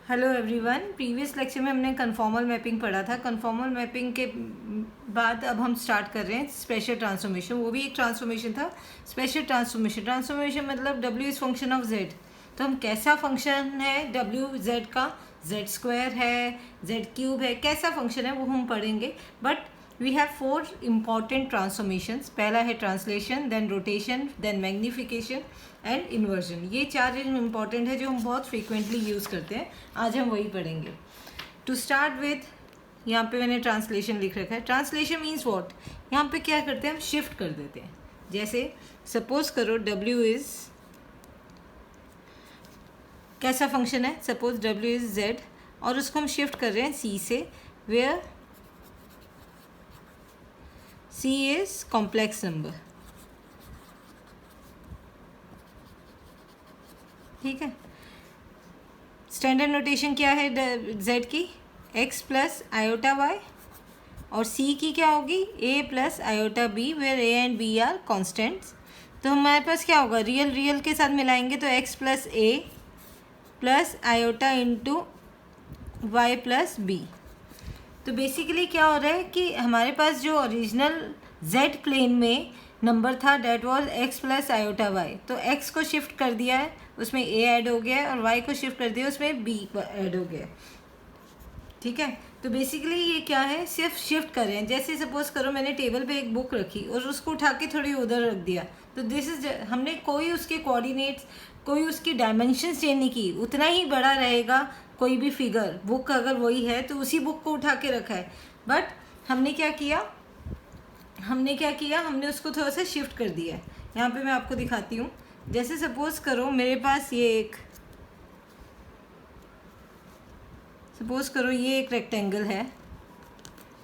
Hello everyone. Previous lecture में हमने conformal mapping पढ़ा था। कन्फॉर्मल मैपिंग के बाद अब हम स्टार्ट कर रहे हैं स्पेशल ट्रांसफॉर्मेशन। वो भी एक ट्रांसफॉर्मेशन था, स्पेशल ट्रांसफॉर्मेशन। ट्रांसफॉर्मेशन मतलब W is function of Z। तो हम कैसा फंक्शन है W Z का, Z स्क्वायर है, Z क्यूब है, कैसा फंक्शन है वो हम पढ़ेंगे। But we have 4 important transformations. पहला है translation, then rotation, then magnification and inversion. ये 4 इंपॉर्टेंट है जो हम बहुत फ्रीक्वेंटली यूज़ करते हैं। आज हम वही पढ़ेंगे। टू स्टार्ट विथ, यहाँ पे मैंने ट्रांसलेशन लिख रखा है। ट्रांसलेशन मीन्स व्हाट, यहाँ पे क्या करते हैं हम शिफ्ट कर देते हैं। जैसे सपोज करो W इज़, कैसा फंक्शन है, सपोज W इज़ Z और उसको हम शिफ्ट कर रहे हैं C से, where C is complex number. ठीक है। स्टैंडर्ड नोटेशन क्या है Z की, x प्लस आयोटा वाई, और C की क्या होगी a plus iota b, where a and b are constants. तो हमारे पास क्या होगा, रियल रियल के साथ मिलाएंगे तो x plus a plus iota into y plus b। तो बेसिकली क्या हो रहा है कि हमारे पास जो ओरिजिनल z प्लेन में नंबर था that was x plus iota y, तो x को शिफ्ट कर दिया है, उसमें a ऐड हो गया है, और y को शिफ्ट कर दिया उसमें b ऐड हो गया है। ठीक है। तो बेसिकली ये क्या है, सिर्फ शिफ्ट कर रहे हैं। जैसे सपोज करो मैंने टेबल पे एक बुक रखी और उसको उठा के थोड़ी उधर रख दिया, तो दिस इज, हमने कोई उसके कोऑर्डिनेट्स, कोई उसकी डायमेंशंस चेंज नहीं की, उतना ही बड़ा रहेगा कोई भी फिगर। बुक अगर वही है तो उसी बुक को उठा के रखा है, बट हमने क्या किया, हमने उसको थोड़ा सा शिफ्ट कर दिया है। यहाँ पे मैं आपको दिखाती हूँ। जैसे सपोज करो मेरे पास ये एक, सपोज करो ये एक रेक्टेंगल है,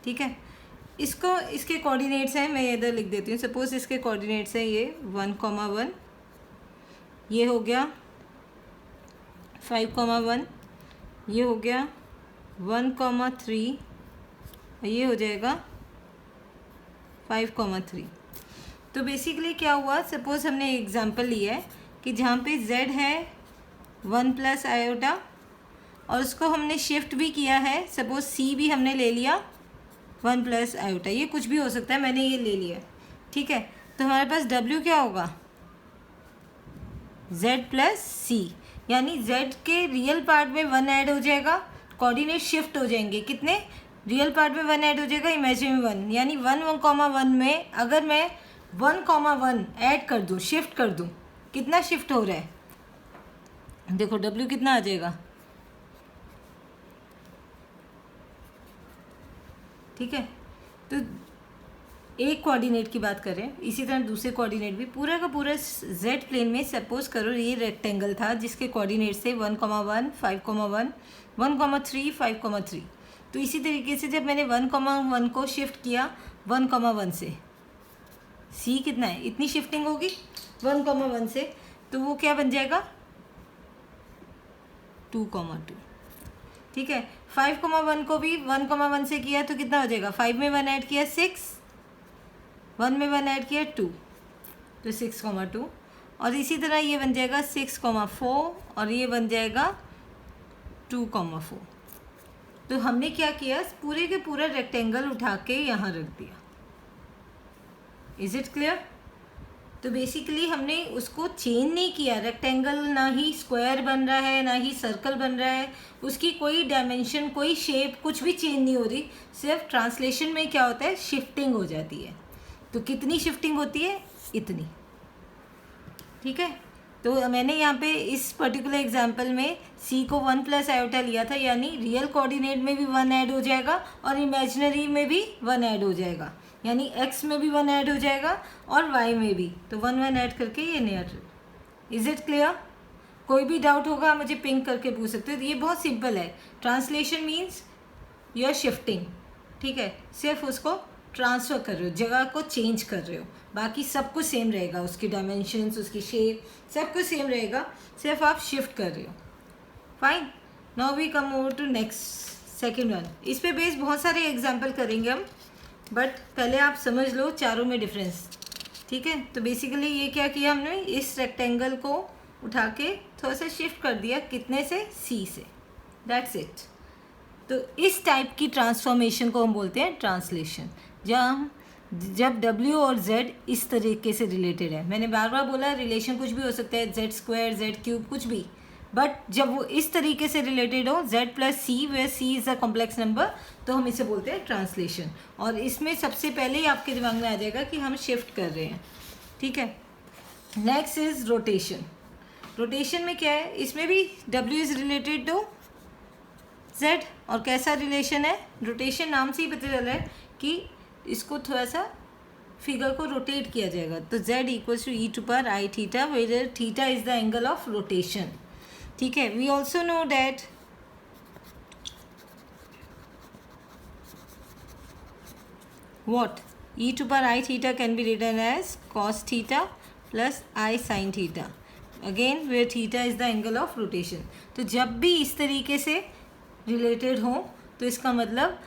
ठीक है। इसको, इसके कोऑर्डिनेट्स हैं, मैं इधर लिख देती हूँ। सपोज इसके कोऑर्डिनेट्स हैं ये 1,1, ये हो गया 5,1, ये हो गया 1,3, ये हो जाएगा 5,3। तो बेसिकली क्या हुआ, सपोज हमने एग्जांपल लिया है कि जहाँ पे z है 1 प्लस आयोटा और उसको हमने शिफ्ट भी किया है। सपोज c भी हमने ले लिया 1 प्लस आयोटा, ये कुछ भी हो सकता है, मैंने ये ले लिया, ठीक है। तो हमारे पास w क्या होगा, z प्लस c, यानी z के रियल पार्ट में 1 ऐड हो जाएगा, कोऑर्डिनेट शिफ्ट हो जाएंगे। कितने, रियल पार्ट में 1 ऐड हो जाएगा, इमेजिनरी 1, यानी 1,1 में अगर मैं 1,1 ऐड कर दूँ, शिफ्ट कर दूँ, कितना शिफ्ट हो रहा है, देखो w कितना आ जाएगा, ठीक है। तो एक कोऑर्डिनेट की बात करें, इसी तरह दूसरे कोऑर्डिनेट भी, पूरा का पूरा z प्लेन में सपोज करो ये रेक्टेंगल था जिसके कोऑर्डिनेट थे 1,1, 5,1, 1,3, 5,3। तो इसी तरीके से जब मैंने 1,1 को शिफ्ट किया 1,1 से, c कितना है, इतनी शिफ्टिंग होगी 1,1 से, तो वो क्या बन जाएगा 2,2, ठीक है। 5,1 को भी 1,1 से किया तो कितना हो जाएगा, 5 में 1 ऐड किया 6, 1 में 1 ऐड किया 2, तो 6,2। और इसी तरह ये बन जाएगा 6,4 और ये बन जाएगा 2,4। तो हमने क्या किया, पूरे के पूरा रेक्टेंगल उठा के यहाँ रख दिया। Is it clear. तो बेसिकली हमने उसको चेंज नहीं किया, रेक्टेंगल ना ही स्क्वायर बन रहा है ना ही सर्कल बन रहा है, उसकी कोई डायमेंशन, कोई शेप, कुछ भी चेंज नहीं हो रही। सिर्फ ट्रांसलेशन में क्या होता है, शिफ्टिंग हो जाती है। तो कितनी शिफ्टिंग होती है, इतनी, ठीक है। तो मैंने यहाँ पे इस पर्टिकुलर एग्जांपल में c को 1 प्लस आयोटा लिया था, यानी रियल कोऑर्डिनेट में भी 1 ऐड हो जाएगा और इमेजिनरी में भी 1 ऐड हो जाएगा, यानी x में भी 1 ऐड हो जाएगा और y में भी, तो 1 1 ऐड करके ये नया। Is it clear. कोई भी डाउट होगा मुझे पिंक करके पूछ सकते हो। तो ये बहुत सिंपल है। Translation means you are shifting, ठीक है, सिर्फ उसको ट्रांसफ़र कर रहे हो, जगह को चेंज कर रहे हो, बाकी सब कुछ सेम रहेगा, उसकी डायमेंशंस, उसकी शेप, सब कुछ सेम रहेगा, सिर्फ आप शिफ्ट कर रहे हो। Fine. Now we come over to next, second one. इस पे बेस बहुत सारे एग्जाम्पल करेंगे हम, बट पहले आप समझ लो चारों में डिफरेंस, ठीक है। तो बेसिकली ये क्या किया हमने, इस रेक्टेंगल को उठा के थोड़ा सा शिफ्ट कर दिया, कितने से, c से, दैट्स इट। तो इस टाइप की ट्रांसफॉर्मेशन को हम बोलते हैं ट्रांसलेशन, जब W और Z इस तरीके से रिलेटेड है। मैंने बार बार बोला रिलेशन कुछ भी हो सकता है, Z² Z³ कुछ भी, बट जब वो इस तरीके से रिलेटेड हो Z+C where C is a complex number, तो हम इसे बोलते हैं ट्रांसलेशन। और इसमें सबसे पहले ही आपके दिमाग में आ जाएगा कि हम शिफ्ट कर रहे हैं, ठीक है। Next is rotation. रोटेशन में क्या है, इसमें भी W is related to Z। और कैसा रिलेशन है, रोटेशन नाम से ही पता चल रहा है कि इसको थोड़ा सा फिगर को रोटेट किया जाएगा। तो Z equals to e⁻I⁻, where theta is the angle of rotation, ठीक है। We also know that what e⁻I⁻ can be written as cos theta plus I sin theta, again where theta is the angle of rotation। तो जब भी इस तरीके से related हो तो इसका मतलब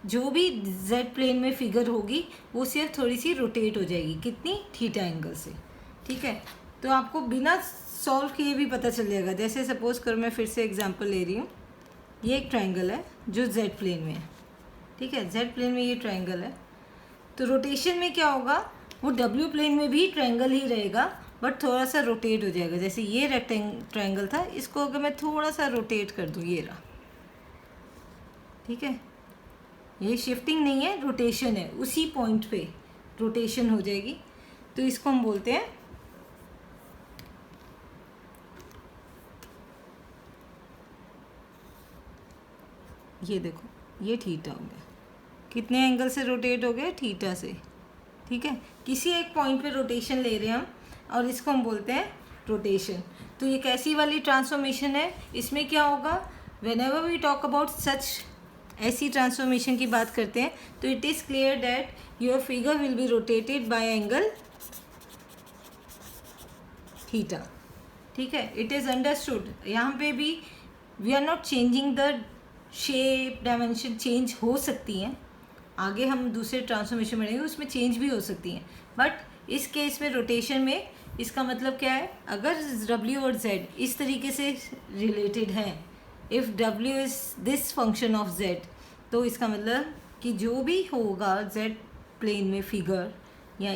जो भी z प्लेन में फिगर होगी वो सिर्फ थोड़ी सी रोटेट हो जाएगी, कितनी, थीटा एंगल से, ठीक है। तो आपको बिना सॉल्व किए भी पता चल जाएगा। जैसे सपोज करो मैं फिर से एग्जांपल ले रही हूँ, ये एक ट्रायंगल है जो z प्लेन में है, ठीक है। z प्लेन में ये ट्रायंगल है, तो रोटेशन में क्या होगा, वो w प्लेन में भी ट्रायंगल ही रहेगा बट थोड़ा सा रोटेट हो जाएगा। जैसे ये ट्रायंगल था, इसको अगर मैं थोड़ा सा रोटेट कर दूँ, ये रहा, ठीक है। ये शिफ्टिंग नहीं है, रोटेशन है, उसी पॉइंट पे रोटेशन हो जाएगी। तो इसको हम बोलते हैं ये देखो, ये थीटा हो गया, कितने एंगल से रोटेट हो गए, थीटा से, ठीक है। किसी एक पॉइंट पे रोटेशन ले रहे हैं हम और इसको हम बोलते हैं रोटेशन। तो ये कैसी वाली ट्रांसफॉर्मेशन है, इसमें क्या होगा, whenever we talk about such, ऐसी ट्रांसफॉर्मेशन की बात करते हैं तो it is clear that your figure will be rotated by angle theta, ठीक है। It is understood. यहाँ पे भी we are not changing the shape, dimension change हो सकती हैं, आगे हम दूसरे ट्रांसफॉर्मेशन में रहेंगे उसमें चेंज भी हो सकती हैं, बट इस केस में रोटेशन में इसका मतलब क्या है, अगर W और Z इस तरीके से रिलेटेड हैं, if W is this function of Z, तो इसका मतलब कि जो भी होगा Z प्लेन में फिगर या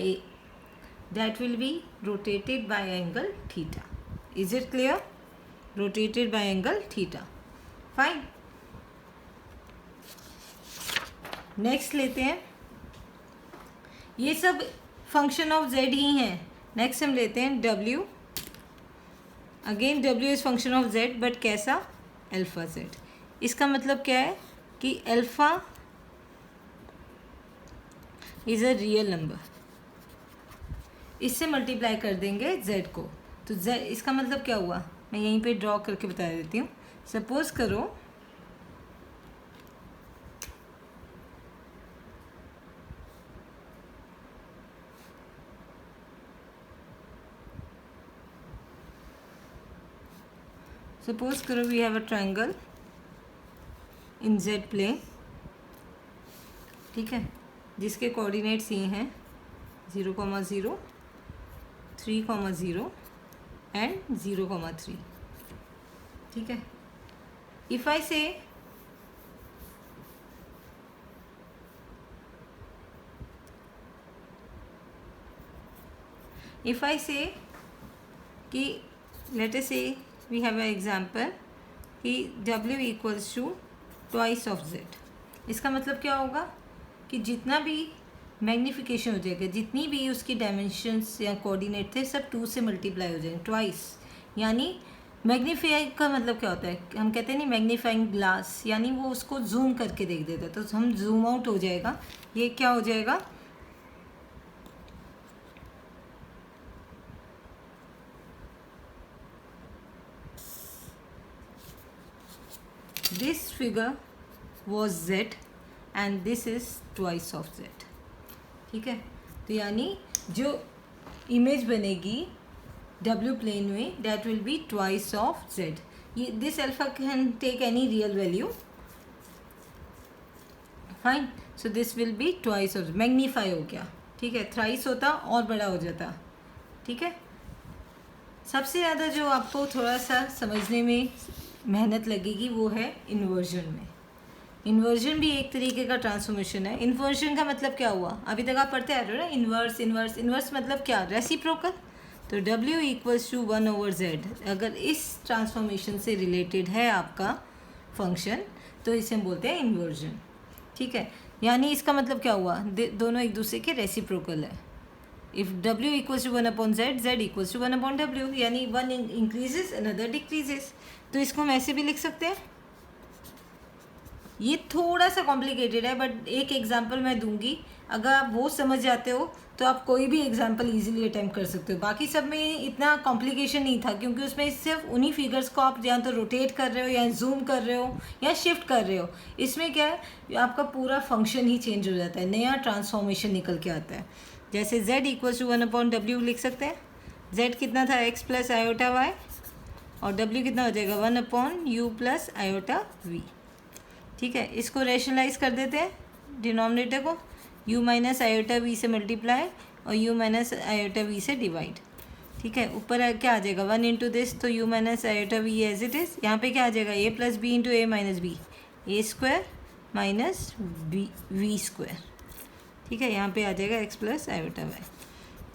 that will be rotated by angle theta. Is it clear, rotated by angle theta, fine. Next लेते हैं, ये सब फंक्शन ऑफ Z ही हैं। नेक्स्ट हम लेते हैं W, again W is function of Z but कैसा, अल्फ़ा Z। इसका मतलब क्या है कि alpha is a real number, इससे मल्टीप्लाई कर देंगे Z को, तो Z इसका मतलब क्या हुआ, मैं यहीं पे ड्रॉ करके बता देती हूँ। सपोज करो we have a triangle in Z plane, ठीक है, जिसके कोऑर्डिनेट्स ये हैं 0,0, 3,0 एंड 0,3, ठीक है। इफ़ आई से कि लेट अस से we have an example कि W equals to twice of Z। इसका मतलब क्या होगा कि जितना भी मैग्नीफिकेशन हो जाएगा, जितनी भी उसकी डायमेंशंस या कोऑर्डिनेट थे सब 2 से मल्टीप्लाई हो जाएंगे, ट्वाइस। यानी मैग्नीफाई का मतलब क्या होता है, हम कहते हैं नहीं मैग्नीफाइंग ग्लास, यानी वो उसको जूम करके देख देता है, तो हम जूम आउट हो जाएगा, ये क्या हो जाएगा, this figure was Z and this is twice of Z, ठीक है। तो यानी जो इमेज बनेगी W प्लेन में that will be twice of Z। ये this alpha can take any real value, fine, so this will be twice of, magnify हो गया, ठीक है, थ्राइस होता और बड़ा हो जाता, ठीक है। सबसे ज़्यादा जो आपको थोड़ा सा समझने में मेहनत लगेगी वो है इन्वर्जन में। इन्वर्जन भी एक तरीके का ट्रांसफॉर्मेशन है। इन्वर्जन का मतलब क्या हुआ, अभी तक आप पढ़ते आ रहे हो ना, इन्वर्स इन्वर्स इन्वर्स मतलब क्या, रेसिप्रोकल। तो W इक्वल्स टू 1/z अगर इस ट्रांसफॉर्मेशन से रिलेटेड है आपका फंक्शन तो इसे हम बोलते हैं इन्वर्जन। ठीक है, यानी इसका मतलब क्या हुआ, दोनों एक दूसरे के रेसिप्रोकल है। If W equals to 1/z, Z equals to 1/W, यानी वन इंक्रीजेस अनदर डिक्रीजेस। तो इसको हम ऐसे भी लिख सकते हैं। ये थोड़ा सा कॉम्प्लिकेटेड है बट एक एग्जांपल मैं दूंगी, अगर आप वो समझ जाते हो तो आप कोई भी एग्जांपल इजीली अटेम्प्ट कर सकते हो। बाकी सब में इतना कॉम्प्लिकेशन नहीं था क्योंकि उसमें सिर्फ उन्हीं फिगर्स को आप या तो रोटेट कर रहे हो या जूम कर रहे हो या शिफ्ट कर रहे हो। इसमें क्या है, आपका पूरा फंक्शन ही चेंज हो जाता है, नया ट्रांसफॉर्मेशन निकल के आता है। जैसे z इक्वल्स टू 1/w लिख सकते हैं। z कितना था, x प्लस आयोटा वाई, और w कितना हो जाएगा 1/u प्लस आयोटा v। ठीक है, इसको रेशनलाइज कर देते हैं डिनोमिनेटर को, u माइनस आयोटा v से मल्टीप्लाई और u माइनस आयोटा v से डिवाइड। ठीक है, ऊपर क्या आ जाएगा 1 इंटू दिस, तो u minus iota v as it is. यहाँ पे क्या आ जाएगा a plus b into a minus b, a square minus v square. ठीक है, यहाँ पे आ जाएगा x प्लस आयोटा वाई।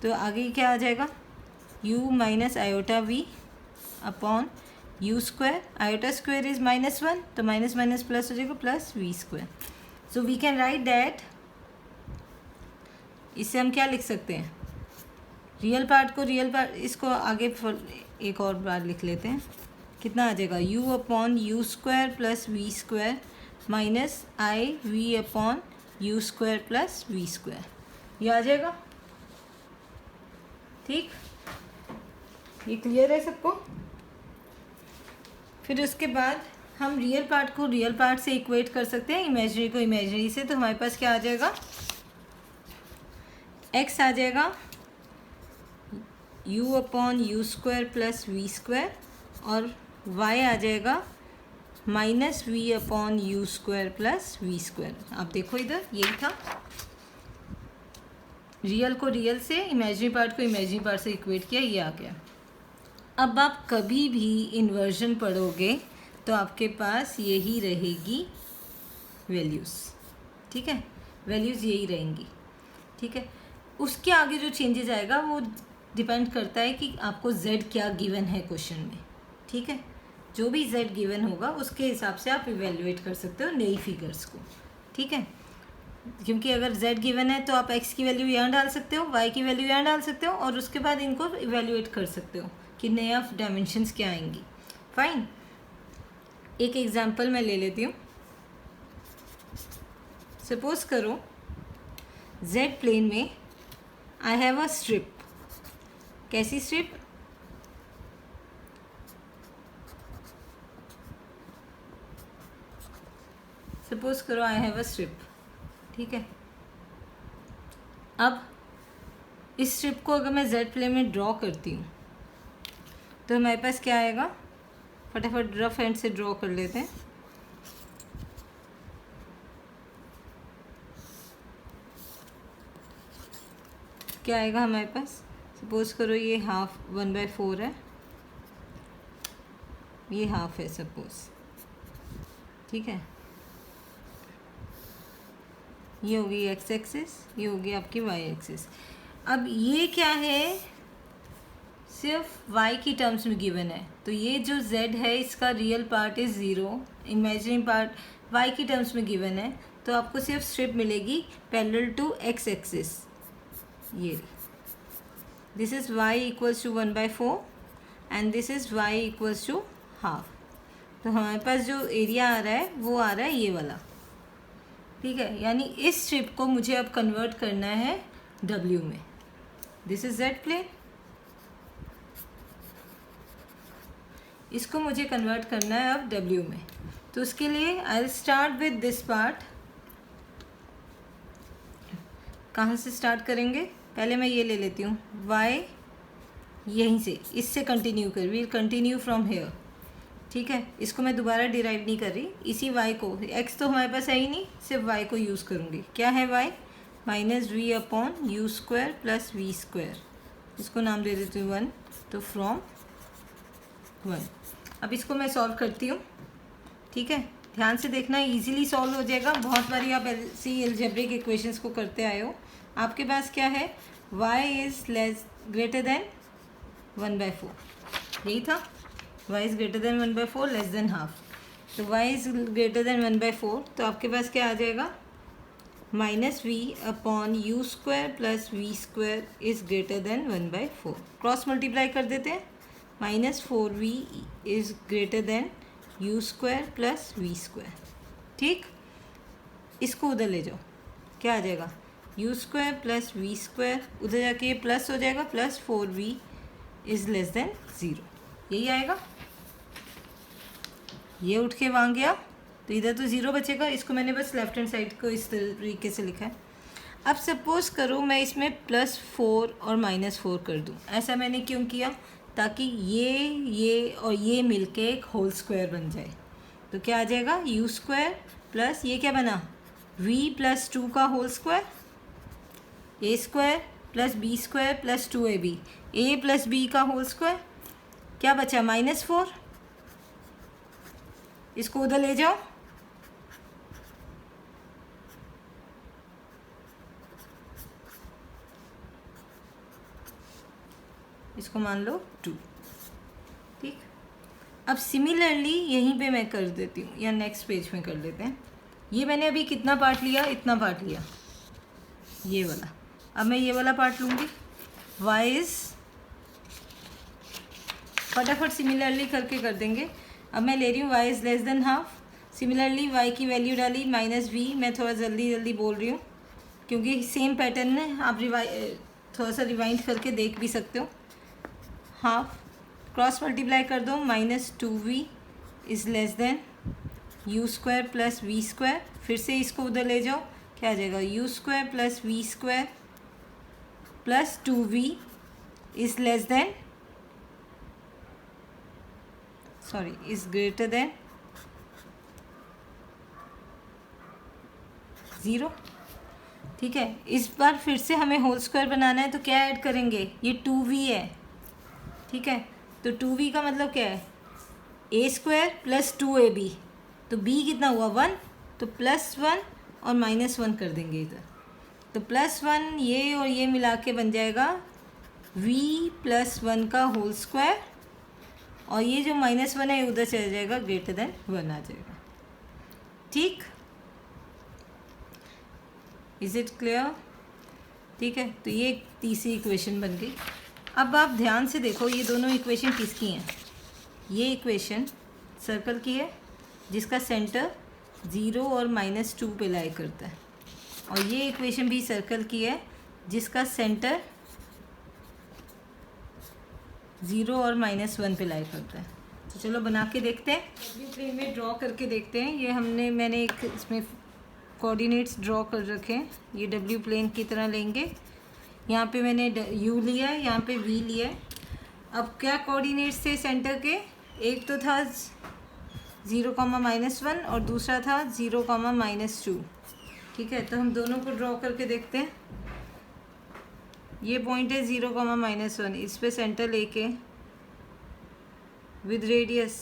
तो आगे क्या आ जाएगा, u minus iota v upon u square, iota square is -1 तो माइनस माइनस प्लस हो जाएगा plus v square. So we can write that, इससे हम क्या लिख सकते हैं, रियल पार्ट को रियल पार्ट, इसको आगे एक और बार लिख लेते हैं। कितना आ जाएगा, u upon u square plus v square minus i v upon u square plus v square, ये आ जाएगा। ठीक, ये क्लियर है सबको। फिर उसके बाद हम रियल पार्ट को रियल पार्ट से इक्वेट कर सकते हैं, इमेजिनरी को इमेजिनरी से। तो हमारे पास क्या आ जाएगा, x आ जाएगा u upon u square plus v square और y आ जाएगा minus v upon u square plus v square. आप देखो इधर यही था, रियल को रियल से, इमेजिनरी पार्ट को इमेजिनरी पार्ट से इक्वेट किया, ये आ गया। अब आप कभी भी इन्वर्जन पढ़ोगे तो आपके पास यही रहेगी वैल्यूज़। ठीक है, वैल्यूज़ यही रहेंगी। ठीक है, उसके आगे जो चेंजेस आएगा वो डिपेंड करता है कि आपको z क्या गिवन है क्वेश्चन में। ठीक है, जो भी z गिवन होगा उसके हिसाब से आप इवेल्युएट कर सकते हो नई फिगर्स को। ठीक है, क्योंकि अगर z गिवन है तो आप x की वैल्यू यहाँ डाल सकते हो, y की वैल्यू यहाँ डाल सकते हो और उसके बाद इनको इवेल्युएट कर सकते हो कि नया डायमेंशंस क्या आएंगी। फाइन, एक एग्जांपल मैं ले लेती हूँ। सपोज करो z प्लेन में आई हैव अ स्ट्रिप। कैसी स्ट्रिप, सपोज करो आई हैव अ स्ट्रिप। ठीक है, अब इस स्ट्रिप को अगर मैं z प्लेन में ड्रॉ करती हूँ तो हमारे पास क्या आएगा, फटाफट रफ हैंड से ड्रॉ कर लेते हैं। क्या आएगा हमारे पास, सपोज करो ये हाफ 1/4 है, ये हाफ है सपोज। ठीक है, ये होगी x एक्सिस, ये होगी आपकी y एक्सिस। अब ये क्या है, सिर्फ y की टर्म्स में गिवन है, तो ये जो z है इसका real part is 0, imaginary part y की टर्म्स में गिवन है, तो आपको सिर्फ स्ट्रिप मिलेगी पैरेलल टू x एक्सिस। ये this is y equals to 1/4 and this is y equals to half. तो हमारे पास जो एरिया आ रहा है वो आ रहा है ये वाला। ठीक है, यानी इस स्ट्रिप को मुझे अब कन्वर्ट करना है w में। दिस इज z प्लेन, इसको मुझे कन्वर्ट करना है अब w में। तो उसके लिए I will start with this part. कहाँ से स्टार्ट करेंगे, पहले मैं ये ले लेती हूँ y, यहीं से इससे कंटिन्यू कर, वील कंटिन्यू फ्रॉम हेयर। ठीक है, इसको मैं दोबारा डिराइव नहीं कर रही, इसी y को, x तो हमारे पास है ही नहीं, सिर्फ y को यूज़ करूँगी। क्या है y, minus v upon u square plus v square, इसको नाम दे देती हूँ 1, तो फ्रॉम 1। अब इसको मैं सॉल्व करती हूँ, ठीक है। ध्यान से देखना, इजीली सॉल्व हो जाएगा। बहुत बारी आप ऐसी अलजेब्रिक इक्वेशंस को करते आए हो। आपके पास क्या है, y is less greater than 1/4, यही था। y is greater than 1/4 less than half. तो y इज़ ग्रेटर देन 1/4, तो आपके पास क्या आ जाएगा, -v/u² plus v² is greater than 1/4। Cross multiply कर देते हैं, -4v is greater than u² plus v²। ठीक, इसको उधर ले जाओ, क्या आ जाएगा, u² प्लस v², उधर जाके ये प्लस हो जाएगा, plus 4v is less than 0, यही आएगा। ये उठ के वहाँ गया तो इधर तो 0 बचेगा। इसको मैंने बस लेफ्ट हैंड साइड को इस तरीके से लिखा है। अब सपोज़ करो मैं इसमें +4 और -4 कर दूँ। ऐसा मैंने क्यों किया, ताकि ये और ये मिलके एक होल स्क्वायर बन जाए। तो क्या आ जाएगा, u² प्लस ये क्या बना, v + 2 का whole square, a² plus b² plus 2ab, a plus b का होल स्क्वायर, क्या बचा, -4। इसको उधर ले जाओ, इसको मान लो 2। ठीक, अब सिमिलरली यहीं पे मैं कर देती हूँ, या नेक्स्ट पेज में कर लेते हैं। ये मैंने अभी कितना पार्ट लिया, इतना पार्ट लिया, ये वाला। अब मैं ये वाला पार्ट लूँगी, y इज़, फटाफट सिमिलरली करके कर देंगे। अब मैं ले रही हूँ y is less than half. Similarly y की वैल्यू डाली, -v। मैं थोड़ा जल्दी बोल रही हूँ क्योंकि सेम पैटर्न है, आप थोड़ा सा रिवाइंड करके देख भी सकते हो। हाफ, क्रॉस मल्टीप्लाई कर दो, -2v is less than u² plus v²। फिर से इसको उधर ले जाओ, क्या आ जाएगा, u² plus v² plus 2v is less than, sorry, is greater than 0। ठीक है, इस बार फिर से हमें होल स्क्वायर बनाना है, तो क्या ऐड करेंगे, ये 2v है। ठीक है, तो 2v का मतलब क्या है, a² प्लस 2ab, तो b कितना हुआ, 1, तो +1 और -1 कर देंगे इधर। तो +1 ये और ये मिला के बन जाएगा v + 1 का होल स्क्वायर, और ये जो -1 है उधर चला जाएगा, ग्रेटर देन 1 आ जाएगा। ठीक, इज़ इट क्लियर। ठीक है, तो ये तीसरी इक्वेशन बन गई। अब आप ध्यान से देखो, ये दोनों इक्वेशन किसकी हैं। ये इक्वेशन सर्कल की है जिसका सेंटर 0 और -2 पे लाई करता है, और ये इक्वेशन भी सर्कल की है जिसका सेंटर 0 और -1 पे लाई करता है। तो चलो बना के देखते हैं, प्लेन में ड्रॉ करके देखते हैं। ये मैंने एक इसमें कोऑर्डिनेट्स ड्रॉ कर रखे हैं। ये डब्ल्यू प्लेन की तरह लेंगे, यहाँ पे मैंने u लिया है, यहाँ पे v लिया है। अब क्या कोऑर्डिनेट्स थे सेंटर के, एक तो था 0, -1 और दूसरा था 0, -2। ठीक है, तो हम दोनों को ड्रॉ करके देखते हैं। ये पॉइंट है 0, -1, इस पे सेंटर लेके विद रेडियस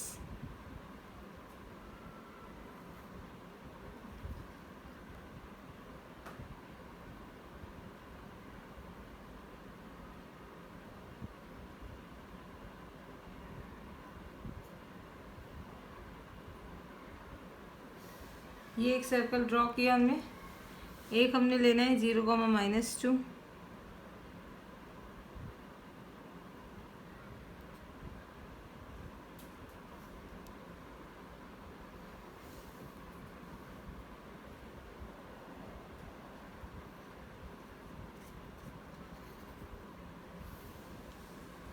ये एक सर्कल ड्रॉ किया हमने। एक हमने लेना है 0, -2।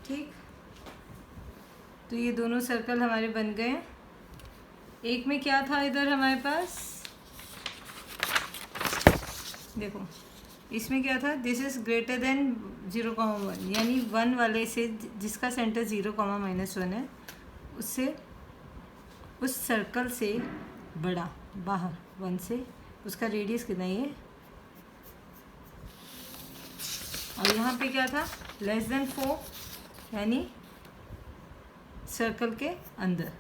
ठीक, तो ये दोनों सर्कल हमारे बन गए हैं। एक में क्या था इधर हमारे पास, देखो इसमें क्या था, दिस इज़ ग्रेटर देन 0, 1, यानी 1 वाले से, जिसका सेंटर 0, -1 है, उससे, उस सर्कल से बड़ा बाहर 1 से, उसका रेडियस कितना है ये। और यहाँ पे क्या था, लेस देन 4, यानी सर्कल के अंदर।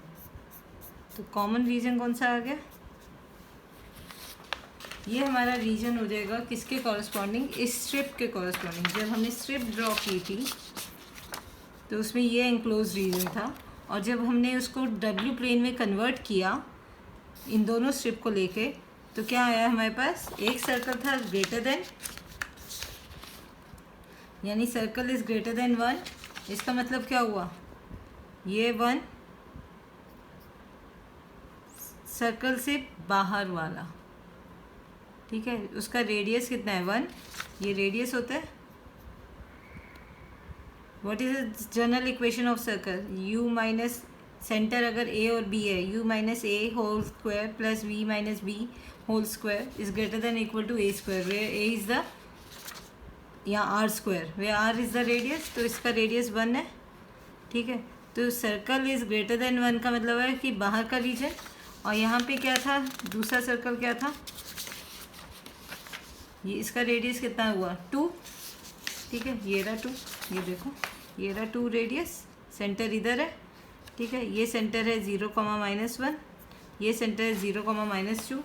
तो कॉमन रीजन कौन सा आ गया? ये हमारा रीजन हो जाएगा किसके कॉरस्पॉन्डिंग? इस स्ट्रिप के कॉरस्पॉन्डिंग। जब हमने स्ट्रिप ड्रॉ की थी तो उसमें ये एंक्लोज रीजन था, और जब हमने उसको डब्ल्यू प्लेन में कन्वर्ट किया इन दोनों स्ट्रिप को लेके, तो क्या आया हमारे पास? एक सर्कल था ग्रेटर देन, यानी सर्कल इज ग्रेटर देन 1। इसका मतलब क्या हुआ? ये 1 सर्कल से बाहर वाला, ठीक है, उसका रेडियस कितना है? 1। ये रेडियस होता है। What is the general equation of circle? u minus centre अगर a और b है, u minus a whole square plus v minus b whole square is greater than equal to a square, where a is the, यहाँ r square, where r is the radius. तो इसका radius 1 है, ठीक है। तो circle is greater then 1 का मतलब है कि बाहर का रीजन। और यहाँ पे क्या था? दूसरा सर्कल क्या था? ये इसका रेडियस कितना हुआ? 2, ठीक है। ये रहा 2, ये देखो, ये रहा 2 रेडियस, सेंटर इधर है, ठीक है। ये सेंटर है 0, -1, ये सेंटर है 0, -2,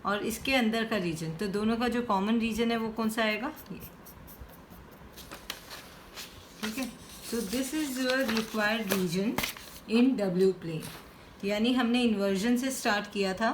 और इसके अंदर का रीजन। तो दोनों का जो कॉमन रीजन है वो कौन सा आएगा? ये, ठीक है। So this is your required region in W plane. यानी हमने इन्वर्जन से स्टार्ट किया था,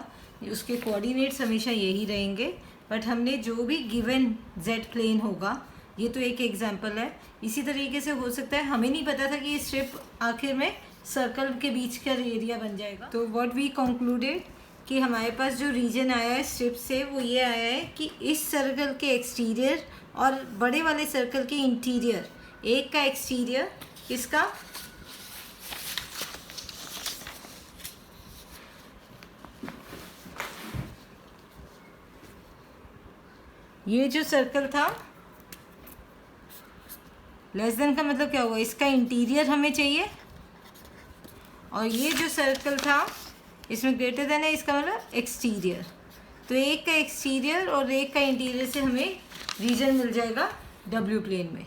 उसके कोऑर्डिनेट्स हमेशा यही रहेंगे, बट हमने जो भी गिवन जेड प्लेन होगा, ये तो एक एग्जांपल है। इसी तरीके से हो सकता है हमें नहीं पता था कि ये स्ट्रिप आखिर में सर्कल के बीच का एरिया बन जाएगा। तो व्हाट वी कंक्लूडेड कि हमारे पास जो रीजन आया है स्ट्रिप से वो ये आया है कि इस सर्कल के एक्सटीरियर और बड़े वाले सर्कल के इंटीरियर, एक का एक्सटीरियर किसका? ये जो सर्कल था, लेस देन का मतलब क्या हुआ? इसका इंटीरियर हमें चाहिए, और ये जो सर्कल था इसमें ग्रेटर देन है, इसका मतलब एक्सटीरियर। तो एक का एक्सटीरियर और एक का इंटीरियर से हमें रीजन मिल जाएगा डब्ल्यू प्लेन में।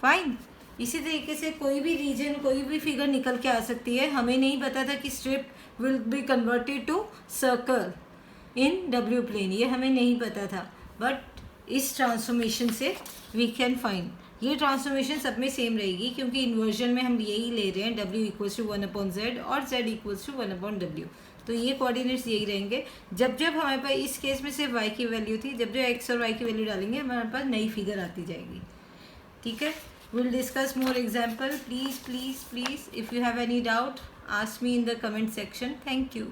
फाइन। इसी तरीके से कोई भी रीजन, कोई भी फिगर निकल के आ सकती है। हमें नहीं पता था कि strip will be converted to circle in W plane, ये हमें नहीं पता था, बट इस ट्रांसफॉर्मेशन से वी कैन फाइंड। ये ट्रांसफॉर्मेशन सब में सेम रहेगी क्योंकि इन्वर्जन में हम यही ले रहे हैं, w इक्वल्स टू 1/z और z इक्वल्स टू 1/w। तो ये कोऑर्डिनेट्स यही रहेंगे। जब जब हमारे पास इस केस में सिर्फ y की वैल्यू थी, जब जब x और y की वैल्यू डालेंगे हमारे पास नई फिगर आती जाएगी, ठीक है। Will discuss more example. Please please please if you have any doubt ask me in the comment section. Thank you.